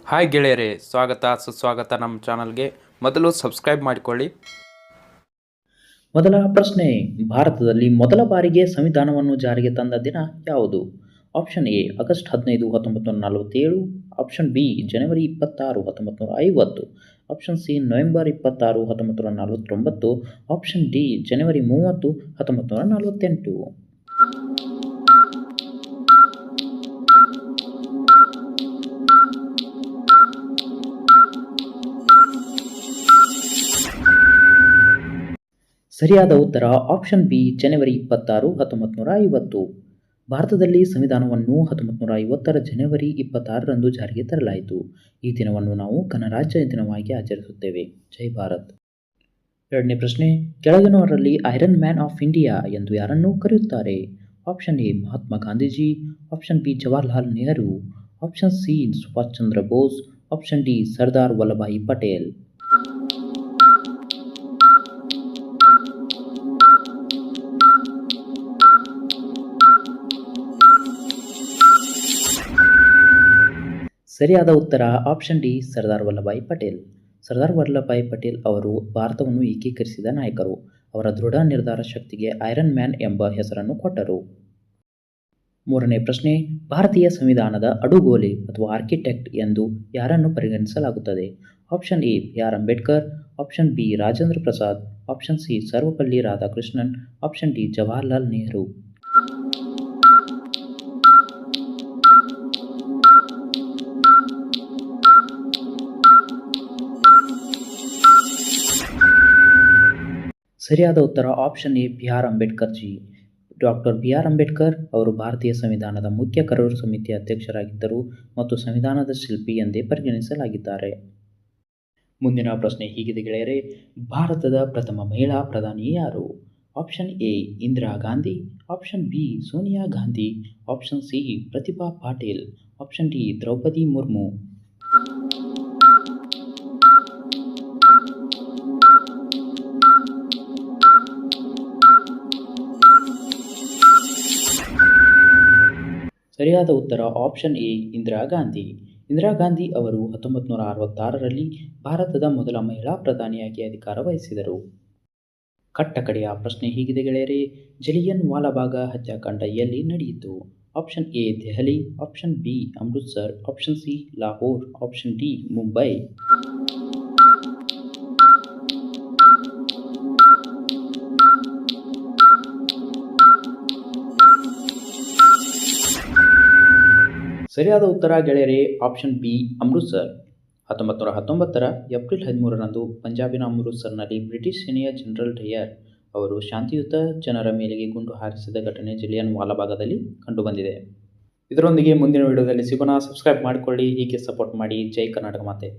Hi ಗೆಳೆಯರೇ, ಸ್ವಾಗತ ಸುಸ್ವಾಗತ ನಮ್ಮ ಚಾನಲ್ಗೆ. ಮೊದಲು ಸಬ್ಸ್ಕ್ರೈಬ್ ಮಾಡಿಕೊಳ್ಳಿ. ಮೊದಲ ಪ್ರಶ್ನೆ, ಭಾರತದಲ್ಲಿ ಮೊದಲ ಬಾರಿಗೆ ಸಂವಿಧಾನವನ್ನು ಜಾರಿಗೆ ತಂದ ದಿನ ಯಾವುದು? Option A August 15, 1947. Option B ಜನವರಿ 26, 1950. Option C November 26, 1949. Option D ಜನವರಿ 30, 1948. ಸರಿಯಾದ ಉತ್ತರ ಆಪ್ಷನ್ ಬಿ ಜನವರಿ 26, 1950. ಭಾರತದಲ್ಲಿ ಸಂವಿಧಾನವನ್ನು 1950ರ ಜನವರಿ 26ರಂದು ಜಾರಿಗೆ ತರಲಾಯಿತು. ಈ ದಿನವನ್ನು ನಾವು ಗಣರಾಜ್ಯ ದಿನವಾಗಿ ಆಚರಿಸುತ್ತೇವೆ. ಜೈ ಭಾರತ್. ಎರಡನೇ ಪ್ರಶ್ನೆ, ಕೆಳಗಿನವರಲ್ಲಿ ಐರನ್ ಮ್ಯಾನ್ ಆಫ್ ಇಂಡಿಯಾ ಎಂದು ಯಾರನ್ನು ಕರೆಯುತ್ತಾರೆ? Option A Mahatma Gandhiji. Option B Jawaharlal Nehru. Option C Subhash Chandra Bose. Option D Sardar Vallabhbhai Patel. ಸರಿಯಾದ ಉತ್ತರ ಆಪ್ಷನ್ ಡಿ ಸರ್ದಾರ್ ವಲ್ಲಭಾಯಿ ಪಟೇಲ್. ಸರ್ದಾರ್ ವಲ್ಲಭಾಯಿ ಪಟೇಲ್ ಅವರು ಭಾರತವನ್ನು ಏಕೀಕರಿಸಿದ ನಾಯಕರು. ಅವರ ದೃಢ ನಿರ್ಧಾರ ಶಕ್ತಿಗೆ ಐರನ್ ಮ್ಯಾನ್ ಎಂಬ ಹೆಸರನ್ನು ಕೊಟ್ಟರು. ಮೂರನೇ ಪ್ರಶ್ನೆ, ಭಾರತೀಯ ಸಂವಿಧಾನದ ಅಡುಗೋಲೆ ಅಥವಾ ಆರ್ಕಿಟೆಕ್ಟ್ ಎಂದು ಯಾರನ್ನು ಪರಿಗಣಿಸಲಾಗುತ್ತದೆ? Option A BR. Ambedkar. Option B Rajendra Prasad. Option C Sarvepalli Radhakrishnan. Option D Jawaharlal Nehru. ಸರಿಯಾದ ಉತ್ತರ option A BR. Ambedkar G. Doctor B R. Ambedkar ಅವರು ಭಾರತೀಯ ಸಂವಿಧಾನದ ಮುಖ್ಯ ಕರಡು ಸಮಿತಿಯ ಅಧ್ಯಕ್ಷರಾಗಿದ್ದರು ಮತ್ತು ಸಂವಿಧಾನದ ಶಿಲ್ಪಿ ಎಂದೇ ಪರಿಗಣಿಸಲಾಗಿದ್ದಾರೆ. ಮುಂದಿನ ಪ್ರಶ್ನೆ ಹೀಗಿದೆ ಗೆಳೆಯರೇ, ಭಾರತದ ಪ್ರಥಮ ಮಹಿಳಾ ಪ್ರಧಾನಿ ಯಾರು? Option A Indira Gandhi. Option B Sonia Gandhi. Option C Pratibha Patil. Option D Draupadi Murmu. ಸರಿಯಾದ ಉತ್ತರ ಆಪ್ಷನ್ ಎ ಇಂದಿರಾ ಗಾಂಧಿ. ಇಂದಿರಾ ಗಾಂಧಿ ಅವರು 1966ರಲ್ಲಿ ಭಾರತದ ಮೊದಲ ಮಹಿಳಾ ಪ್ರಧಾನಿಯಾಗಿ ಅಧಿಕಾರ ವಹಿಸಿದರು. ಕಟ್ಟಕಡೆಯ ಪ್ರಶ್ನೆ ಹೀಗಿದೆ ಗೆಳೆಯರೇ, ಜಲಿಯನ್ ವಾಲಾಬಾಗ್ ಹತ್ಯಾಕಾಂಡ ಎಲ್ಲಿ ನಡೆಯಿತು? Option A Delhi. Option B Amritsar. Option C Lahore. Option D Mumbai. ಸರಿಯಾದ ಉತ್ತರ ಗೆಳೆಯರೇ ಆಪ್ಷನ್ ಬಿ ಅಮೃತ್ಸರ್. 1919ರ ಏಪ್ರಿಲ್ 13ರಂದು ಪಂಜಾಬಿನ ಅಮೃತ್ಸರ್ನಲ್ಲಿ ಬ್ರಿಟಿಷ್ ಸೇನೆಯ ಜನರಲ್ ಡಯರ್ ಅವರು ಶಾಂತಿಯುತ ಜನರ ಮೇಲೆಗೆ ಗುಂಡು ಹಾರಿಸಿದ ಘಟನೆ ಜಲಿಯನ್ ವಾಲಾಬಾಗದಲ್ಲಿ ಕಂಡುಬಂದಿದೆ. ಇದರೊಂದಿಗೆ ಮುಂದಿನ ವಿಡಿಯೋದಲ್ಲಿ ಸಿಗೋಣ. ಸಬ್ಸ್ಕ್ರೈಬ್ ಮಾಡಿಕೊಳ್ಳಿ, ಹೀಗೆ ಸಪೋರ್ಟ್ ಮಾಡಿ. ಜೈ ಕರ್ನಾಟಕ ಮಾತೆ.